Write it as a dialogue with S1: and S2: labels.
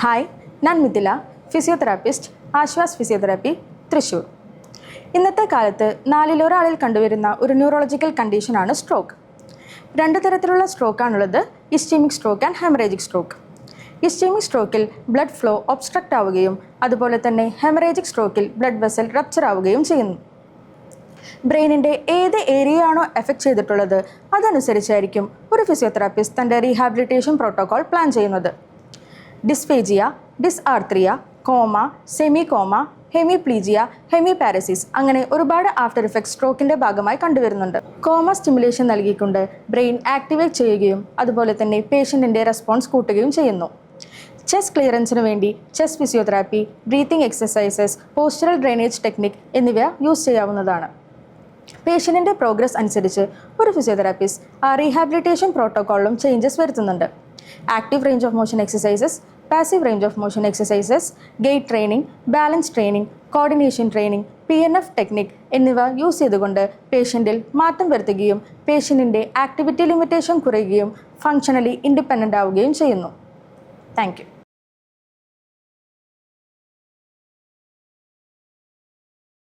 S1: Hi, ഞാൻ Mithila, physiotherapist, Aswas physiotherapy, Thrissur. ഇന്നത്തെ കാലത്ത് 4 കണ്ടുവരുന്ന ഒരു ന്യൂറോളജിക്കൽ കണ്ടീഷനാണ് സ്ട്രോക്ക്. 2 തരത്തിലുള്ള സ്ട്രോക്കാണുള്ളത്: ischaemic stroke and haemorrhagic stroke. Ischaemic സ്ട്രോക്കിൽ ബ്ലഡ് ഫ്ലോ ഒബ്സ്ട്രക്റ്റ് ആവുകയും അതുപോലെ തന്നെ ഹെമറേജിക് സ്ട്രോക്കിൽ ബ്ലഡ് വെസൽ റപ്ചർ ആവുകയും ചെയ്യുന്നു. ബ്രെയിനിൻ്റെ ഏത് ഏരിയയാണോ എഫക്റ്റ് ചെയ്തിട്ടുള്ളത് അതനുസരിച്ചായിരിക്കും ഒരു ഫിസിയോതെറാപ്പിസ്റ്റ് തൻ്റെ റീഹാബിലിറ്റേഷൻ പ്രോട്ടോകോൾ പ്ലാൻ ചെയ്യുന്നത്. Dysphagia, dysarthria, coma, semi coma, hemiplegia, hemiparesis അങ്ങനെ ഒരുപാട് ആഫ്റ്റർ ഇഫക്ട്സ് സ്ട്രോക്കിൻ്റെ ഭാഗമായി കണ്ടുവരുന്നുണ്ട്. കോമ സ്റ്റിമുലേഷൻ നൽകിക്കൊണ്ട് ബ്രെയിൻ ആക്ടിവേറ്റ് ചെയ്യുകയും അതുപോലെ തന്നെ പേഷ്യൻറ്റിൻ്റെ റെസ്പോൺസ് കൂട്ടുകയും ചെയ്യുന്നു. ചെസ്റ്റ് ക്ലിയറൻസിന് വേണ്ടി chest physiotherapy, breathing exercises, postural drainage technique എന്നിവ യൂസ് ചെയ്യാവുന്നതാണ്. പേഷ്യൻറ്റിൻ്റെ പ്രോഗ്രസ് അനുസരിച്ച് ഒരു ഫിസിയോതെറാപ്പിസ്റ്റ് ആ റീഹാബിലിറ്റേഷൻ പ്രോട്ടോക്കോളിലും ചേഞ്ചസ് വരുത്തുന്നുണ്ട്. Active range of motion exercises, passive range of motion exercises, gait training, balance training, coordination training, PNF technique എന്നിവ യൂസ് ചെയ്തുകൊണ്ട് പേഷ്യൻറ്റിൽ മാറ്റം വരുത്തുകയും പേഷ്യൻറ്റിൻ്റെ ആക്ടിവിറ്റി ലിമിറ്റേഷൻ കുറയുകയും ഫങ്ഷണലി ഇൻഡിപെൻഡൻ്റ് ആവുകയും ചെയ്യുന്നു. Thank U.